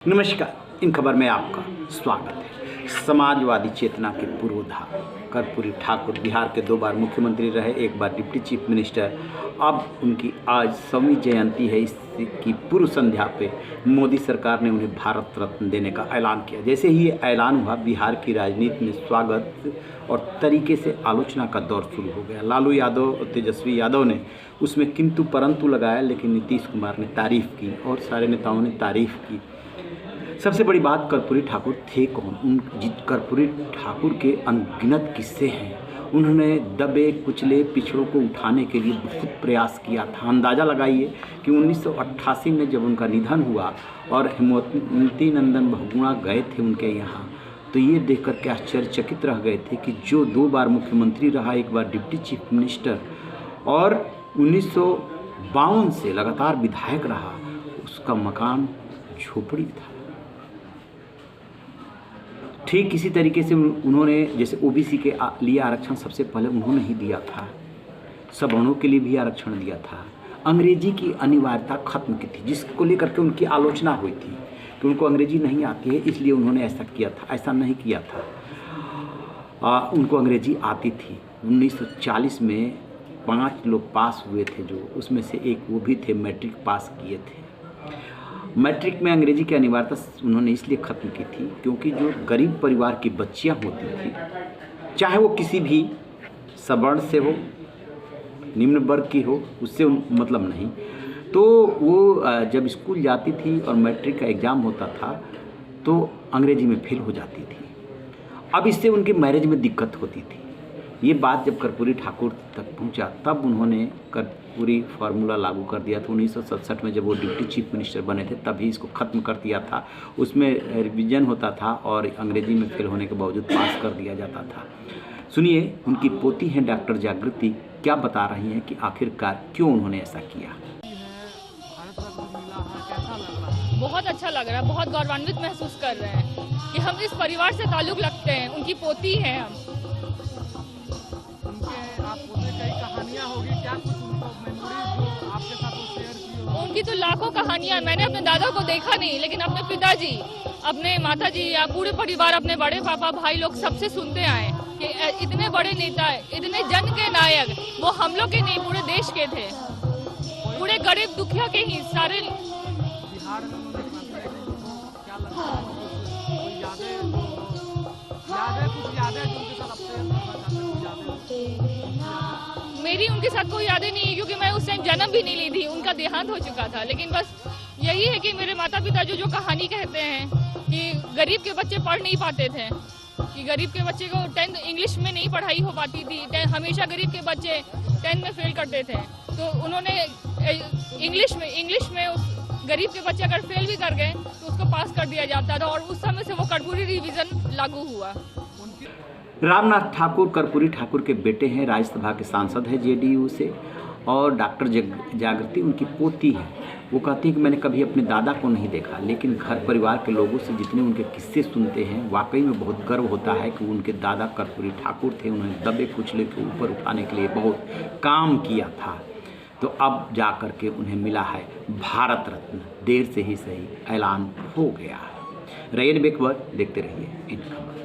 नमस्कार। इन खबर में आपका स्वागत है। समाजवादी चेतना के पुरोधा कर्पूरी ठाकुर बिहार के 2 बार मुख्यमंत्री रहे, 1 बार डिप्टी चीफ मिनिस्टर। अब उनकी आज 100वीं जयंती है। इसकी पूर्व संध्या पे मोदी सरकार ने उन्हें भारत रत्न देने का ऐलान किया। जैसे ही ये ऐलान हुआ, बिहार की राजनीति में स्वागत और तरीके से आलोचना का दौर शुरू हो गया। लालू यादव और तेजस्वी यादव ने उसमें किंतु परंतु लगाया, लेकिन नीतीश कुमार ने तारीफ़ की और सारे नेताओं ने तारीफ़ की। सबसे बड़ी बात, कर्पूरी ठाकुर थे कौन? कर्पूरी ठाकुर के अनगिनत किस्से हैं। उन्होंने दबे कुचले पिछड़ों को उठाने के लिए बहुत प्रयास किया था। अंदाज़ा लगाइए कि 1988 में जब उनका निधन हुआ और हेमवती नंदन बहुगुणा गए थे उनके यहाँ, तो ये देख कर के आश्चर्यचकित रह गए थे कि जो 2 बार मुख्यमंत्री रहा, 1 बार डिप्टी चीफ मिनिस्टर और 1952 से लगातार विधायक रहा, उसका मकान झोपड़ी था। ठीक इसी तरीके से उन्होंने, जैसे ओबीसी के लिए आरक्षण सबसे पहले उन्होंने ही दिया था, सवर्णों के लिए भी आरक्षण दिया था। अंग्रेजी की अनिवार्यता खत्म की थी, जिसको लेकर के उनकी आलोचना हुई थी कि उनको अंग्रेजी नहीं आती है, इसलिए उन्होंने ऐसा किया था। ऐसा नहीं किया था, उनको अंग्रेजी आती थी। 1940 में 5 लोग पास हुए थे, जो उसमें से एक वो भी थे, मैट्रिक पास किए थे। मैट्रिक में अंग्रेजी की अनिवार्यता उन्होंने इसलिए ख़त्म की थी क्योंकि जो गरीब परिवार की बच्चियां होती थी, चाहे वो किसी भी सवर्ण से हो, निम्न वर्ग की हो, उससे मतलब नहीं, तो वो जब स्कूल जाती थी और मैट्रिक का एग्ज़ाम होता था तो अंग्रेजी में फेल हो जाती थी। अब इससे उनके मैरिज में दिक्कत होती थी। ये बात जब कर्पूरी ठाकुर तक पहुंचा, तब उन्होंने कर्पूरी फार्मूला लागू कर दिया था। 1967 में जब वो डिप्टी चीफ मिनिस्टर बने थे, तभी इसको ख़त्म कर दिया था। उसमें रिवीजन होता था और अंग्रेजी में फेल होने के बावजूद पास कर दिया जाता था। सुनिए, उनकी पोती हैं डॉक्टर जागृति, क्या बता रही हैं कि आखिरकार क्यों उन्होंने ऐसा किया। बहुत अच्छा लग रहा है, बहुत गौरवान्वित महसूस कर रहे हैं कि हम इस परिवार से ताल्लुक़ रखते हैं, उनकी पोती हैं हम। उनकी तो लाखों कहानियां। मैंने अपने दादा को देखा नहीं, लेकिन अपने पिताजी, अपने माताजी या पूरे परिवार, अपने बड़े पापा, भाई लोग सबसे सुनते आए कि इतने बड़े नेता, इतने जन के नायक, वो हम लोग के नहीं, पूरे देश के थे, पूरे गरीब दुखिया के ही सारे। मेरी उनके साथ कोई यादें नहीं है क्योंकि मैं उस टाइम जन्म भी नहीं ली थी, उनका देहांत हो चुका था। लेकिन बस यही है कि मेरे माता पिता जो कहानी कहते हैं कि गरीब के बच्चे पढ़ नहीं पाते थे, कि गरीब के बच्चे को 10th इंग्लिश में नहीं पढ़ाई हो पाती थी, हमेशा गरीब के बच्चे 10th में फेल करते थे। तो उन्होंने इंग्लिश में उस गरीब के बच्चे अगर फेल भी कर गए तो उसको पास कर दिया जाता था, और उस समय से वो कर्पूरी रिवीजन लागू हुआ। रामनाथ ठाकुर कर्पूरी ठाकुर के बेटे हैं, राज्यसभा के सांसद हैं जेडीयू से, और डॉक्टर जागृति उनकी पोती है। वो कहती हैं कि मैंने कभी अपने दादा को नहीं देखा, लेकिन घर परिवार के लोगों से जितने उनके किस्से सुनते हैं, वाकई में बहुत गर्व होता है कि उनके दादा कर्पूरी ठाकुर थे। उन्होंने दबे कुचले के ऊपर उठाने के लिए बहुत काम किया था। तो अब जा कर के उन्हें मिला है भारत रत्न। देर से ही सही, ऐलान हो गया है। रहिए बेखबर, देखते रहिए इन खबर।